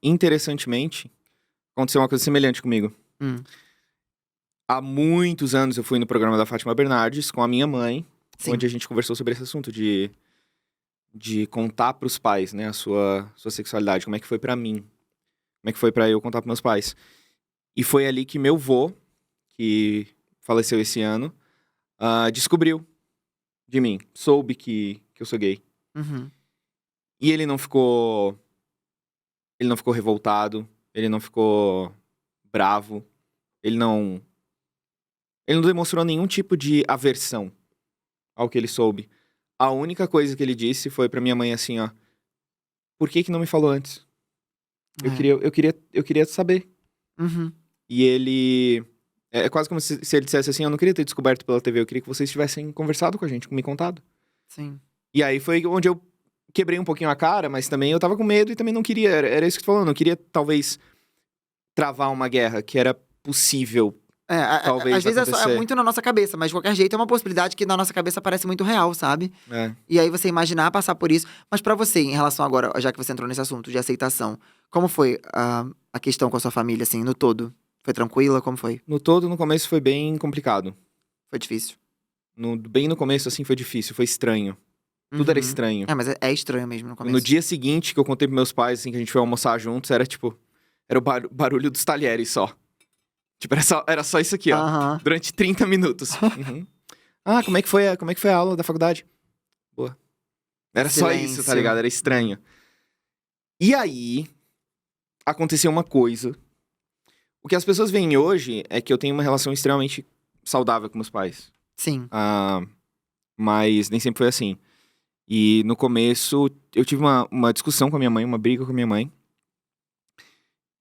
interessantemente, aconteceu uma coisa semelhante comigo. Hum. Há muitos anos eu fui no programa da Fátima Bernardes com a minha mãe, Sim. onde a gente conversou sobre esse assunto de contar pros pais, né, a sua sexualidade, como é que foi pra mim, como é que foi pra eu contar pros meus pais. E foi ali que meu vô, que faleceu esse ano, descobriu de mim, soube que eu sou gay. Uhum. E ele não ficou revoltado, ele não ficou bravo, ele não demonstrou nenhum tipo de aversão ao que ele soube. A única coisa que ele disse foi pra minha mãe assim, ó: por que não me falou antes? Eu queria saber. Uhum. E ele... É quase como se ele dissesse assim, eu não queria ter descoberto pela TV, eu queria que vocês tivessem conversado com a gente, me contado. Sim. E aí foi onde eu quebrei um pouquinho a cara, mas também eu tava com medo e também não queria, era isso que tu falou, eu não queria talvez travar uma guerra, que era possível, talvez, às vezes acontecer. é muito na nossa cabeça, mas de qualquer jeito é uma possibilidade que na nossa cabeça parece muito real, sabe? É. E aí você imaginar passar por isso. Mas pra você, em relação agora, já que você entrou nesse assunto de aceitação, como foi a questão com a sua família, assim, no todo? Foi tranquila? Como foi? No todo, no começo foi bem complicado. Foi difícil? Bem no começo, assim, foi difícil, foi estranho. Tudo era Uhum. estranho. Mas é estranho mesmo no começo. No dia seguinte que eu contei pros meus pais, assim, que a gente foi almoçar juntos, era tipo... Era o barulho dos talheres só. Tipo, era só isso aqui, ó. Aham. Durante 30 minutos. Uhum. Como é que foi a aula da faculdade? Boa. Era só isso, tá ligado? Era estranho. E aí, aconteceu uma coisa. O que as pessoas veem hoje é que eu tenho uma relação extremamente saudável com meus pais. Sim. Mas nem sempre foi assim. E no começo, eu tive uma discussão com a minha mãe, uma briga com a minha mãe.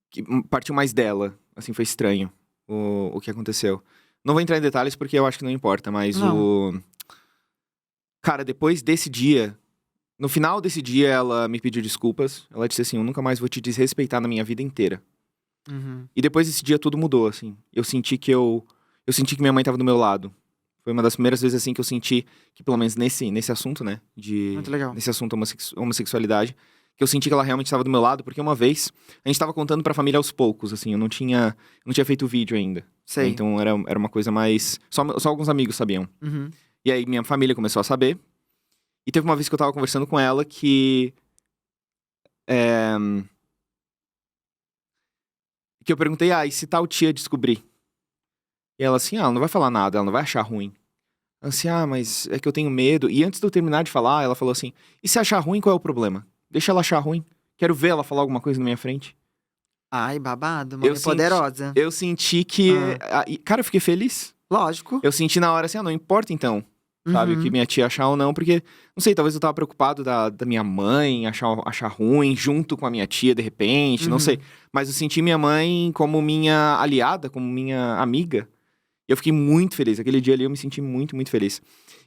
Que partiu mais dela. Assim, foi estranho o que aconteceu. Não vou entrar em detalhes porque eu acho que não importa, mas Não. Cara, depois desse dia... No final desse dia, ela me pediu desculpas. Ela disse assim, eu nunca mais vou te desrespeitar na minha vida inteira. Uhum. E depois desse dia, tudo mudou, assim. Eu senti que minha mãe tava do meu lado. Foi uma das primeiras vezes, assim, que eu senti que, pelo menos nesse assunto, né? Muito legal. Nesse assunto homossexualidade, que eu senti que ela realmente estava do meu lado, porque uma vez a gente tava contando pra família aos poucos, assim, eu não tinha feito vídeo ainda. Sei. Então era uma coisa mais... Só alguns amigos sabiam. Uhum. E aí minha família começou a saber. E teve uma vez que eu tava conversando com ela que eu perguntei, e se tal tia descobrir? E ela assim, ela não vai falar nada, ela não vai achar ruim. Ela assim, mas é que eu tenho medo. E antes de eu terminar de falar, ela falou assim, e se achar ruim, qual é o problema? Deixa ela achar ruim. Quero ver ela falar alguma coisa na minha frente. Ai, babado, mãe poderosa. Eu senti que... Cara, eu fiquei feliz. Lógico. Eu senti na hora assim, não importa então. Sabe, o que minha tia achar ou não, porque, não sei, talvez eu tava preocupado da minha mãe achar ruim, junto com a minha tia, de repente, não sei. Mas eu senti minha mãe como minha aliada, como minha amiga. E eu fiquei muito feliz. Aquele dia ali eu me senti muito, muito feliz.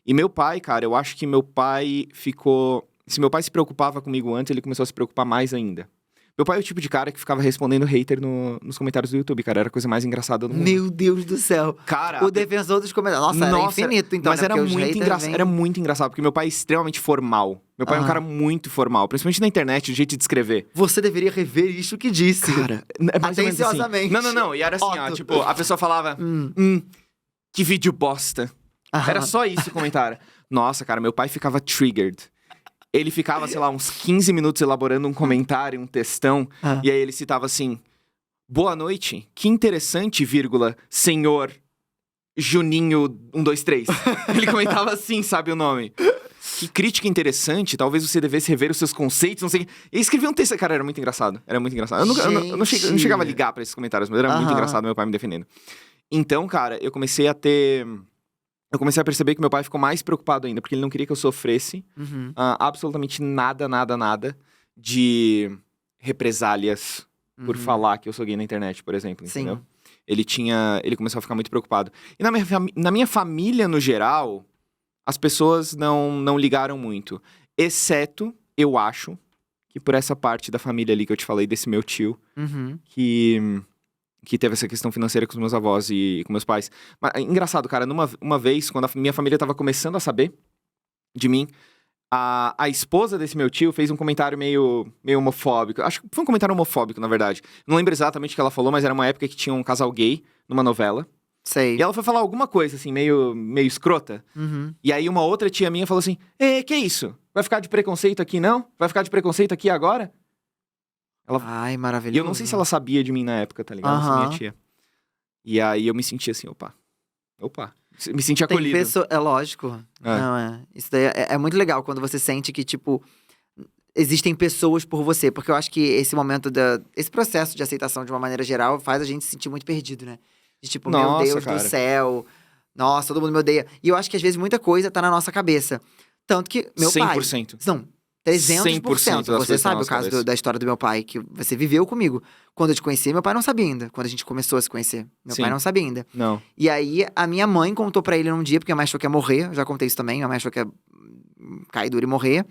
E meu pai, cara, eu acho que meu pai ficou... Se meu pai se preocupava comigo antes, ele começou a se preocupar mais ainda. Meu pai é o tipo de cara que ficava respondendo hater nos comentários do YouTube, cara. Era a coisa mais engraçada do mundo. Meu Deus do céu. Cara, o defensor dos comentários. Nossa, era infinito, então. Mas né? era muito engraçado. Era muito engraçado, porque meu pai é extremamente formal. Meu pai é um cara muito formal, principalmente na internet, o jeito de descrever. Você deveria rever isso que disse. Cara, é mais ou menos assim. Atenciosamente. Não. E era assim, ó, tipo, a pessoa falava, que vídeo bosta. Era só isso o comentário. Nossa, cara, meu pai ficava triggered. Ele ficava, sei lá, uns 15 minutos elaborando um comentário, um textão. E aí ele citava assim, boa noite, que interessante, vírgula, senhor Juninho 123. Ele comentava assim, sabe o nome. Que crítica interessante, talvez você devesse rever os seus conceitos, não sei o que. Ele escrevia um texto, cara, era muito engraçado. Era muito engraçado. Eu não chegava a ligar pra esses comentários, mas era muito engraçado meu pai me defendendo. Então, cara, eu comecei a perceber que meu pai ficou mais preocupado ainda, porque ele não queria que eu sofresse absolutamente nada de represálias por falar que eu sou gay na internet, por exemplo, entendeu? Sim. Ele começou a ficar muito preocupado. E na minha família, no geral, as pessoas não ligaram muito. Exceto, eu acho, que por essa parte da família ali que eu te falei, desse meu tio, que teve essa questão financeira com os meus avós e com meus pais. Mas, engraçado, cara, uma vez, quando a minha família tava começando a saber de mim, A esposa desse meu tio fez um comentário meio homofóbico. Acho que foi um comentário homofóbico, na verdade. Não lembro exatamente o que ela falou, mas era uma época que tinha um casal gay numa novela. Sei. E ela foi falar alguma coisa, assim, meio escrota. Uhum. E aí uma outra tia minha falou assim, que isso? Vai ficar de preconceito aqui, não? Vai ficar de preconceito aqui agora? Ai, maravilhoso. E eu não sei se ela sabia de mim na época, tá ligado? Essa minha tia. E aí eu me senti assim, opa. Me senti acolhido. Tem pessoa... É lógico. Não, Isso daí é muito legal quando você sente que, tipo, existem pessoas por você. Porque eu acho que esse momento esse processo de aceitação, de uma maneira geral, faz a gente se sentir muito perdido, né? De tipo, meu Deus do céu. Nossa, todo mundo me odeia. E eu acho que às vezes muita coisa tá na nossa cabeça. Tanto que meu 100%. pai... Não, 300%. Você sabe o caso da história do meu pai, que você viveu comigo. Quando eu te conheci, meu pai não sabia ainda. Quando a gente começou a se conhecer. Meu pai não sabia ainda. Não. E aí, a minha mãe contou pra ele num dia, porque a mãe achou que ia morrer. Eu já contei isso também. Minha mãe achou que ia cair duro e morrer.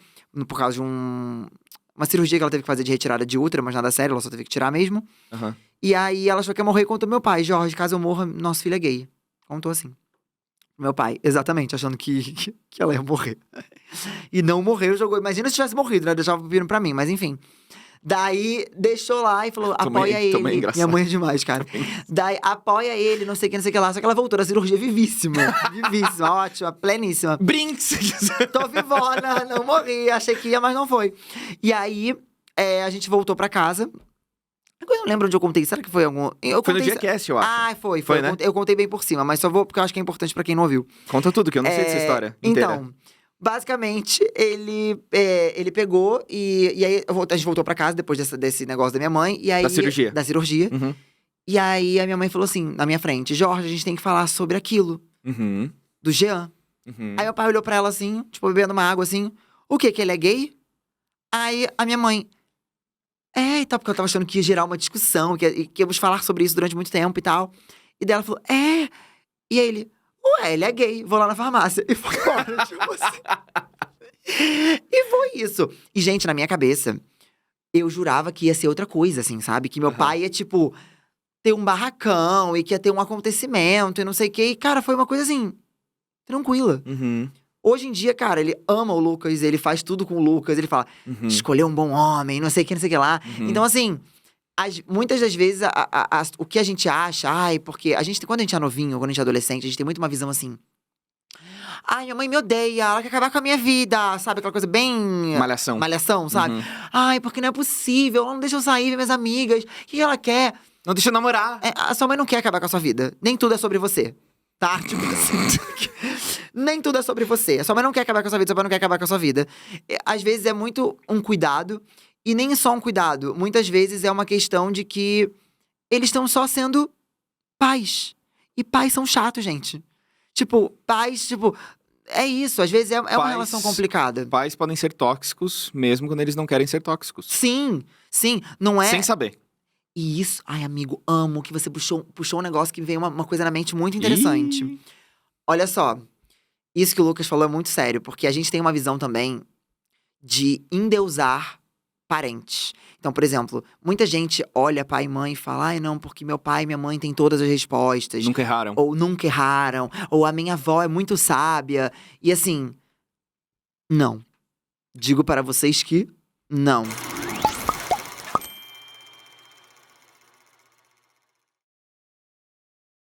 Por causa de uma cirurgia que ela teve que fazer de retirada de útero, mas nada sério, ela só teve que tirar mesmo. Uhum. E aí, ela achou que ia morrer e contou pro meu pai. Jorge, caso eu morra, nosso filho é gay. Contou assim. Meu pai, exatamente, achando que ela ia morrer. E não morreu, jogou. Imagina se tivesse morrido, né? Deixava vindo pra mim, mas enfim. Daí, deixou lá e falou, apoia ele. Minha mãe é demais, cara. Daí, apoia ele, não sei o que lá. Só que ela voltou da cirurgia vivíssima. Vivíssima, ótima, pleníssima. Brinks! Tô vivona, não morri. Achei que ia, mas não foi. E aí, a gente voltou pra casa. Eu não lembro onde eu contei. Será que foi algum... Foi no Diacast, eu acho. Ah, foi, né? Eu contei bem por cima, mas só vou porque eu acho que é importante pra quem não ouviu. Conta tudo, que eu não sei dessa história inteira. Então, basicamente, ele pegou e aí a gente voltou pra casa depois desse negócio da minha mãe. E aí, da cirurgia. Uhum. E aí, a minha mãe falou assim, na minha frente, Jorge, a gente tem que falar sobre aquilo. Uhum. Do Jean. Uhum. Aí, meu pai olhou pra ela assim, tipo, bebendo uma água assim. O quê? Que ele é gay? Aí, a minha mãe... e tal, porque eu tava achando que ia gerar uma discussão, que íamos falar sobre isso durante muito tempo e tal. E daí ela falou, E aí ele, ele é gay, vou lá na farmácia. E foi embora, tipo assim. E foi isso. E, gente, na minha cabeça, eu jurava que ia ser outra coisa, assim, sabe? Que meu pai ia, tipo, ter um barracão e que ia ter um acontecimento e não sei o quê. E, cara, foi uma coisa, assim, tranquila. Uhum. Hoje em dia, cara, ele ama o Lucas, ele faz tudo com o Lucas, ele fala, escolher um bom homem, não sei o que lá. Então, assim, muitas das vezes, o que a gente acha, porque quando a gente é novinho, quando a gente é adolescente, a gente tem muito uma visão assim. Minha mãe me odeia, ela quer acabar com a minha vida, sabe? Aquela coisa bem... Malhação, sabe? Porque não é possível, ela não deixa eu sair, ver minhas amigas, o que ela quer? Não deixa eu namorar. A sua mãe não quer acabar com a sua vida, nem tudo é sobre você, tá? Tipo assim... Nem tudo é sobre você. A sua mãe não quer acabar com a sua vida, sua mãe não quer acabar com a sua vida. Às vezes é muito um cuidado, e nem só um cuidado. Muitas vezes é uma questão de que eles estão só sendo pais. E pais são chatos, gente. Tipo, pais, é isso. Às vezes é uma relação complicada. Pais podem ser tóxicos, mesmo quando eles não querem ser tóxicos. Sim, não é... Sem saber. E isso, amigo, amo que você puxou um negócio que veio uma coisa na mente muito interessante. Olha só. Isso que o Lucas falou é muito sério, porque a gente tem uma visão também de endeusar parentes. Então, por exemplo, muita gente olha pai e mãe e fala, não, porque meu pai e minha mãe têm todas as respostas. Nunca erraram. Ou nunca erraram. Ou a minha avó é muito sábia. E assim, não. Digo para vocês que não.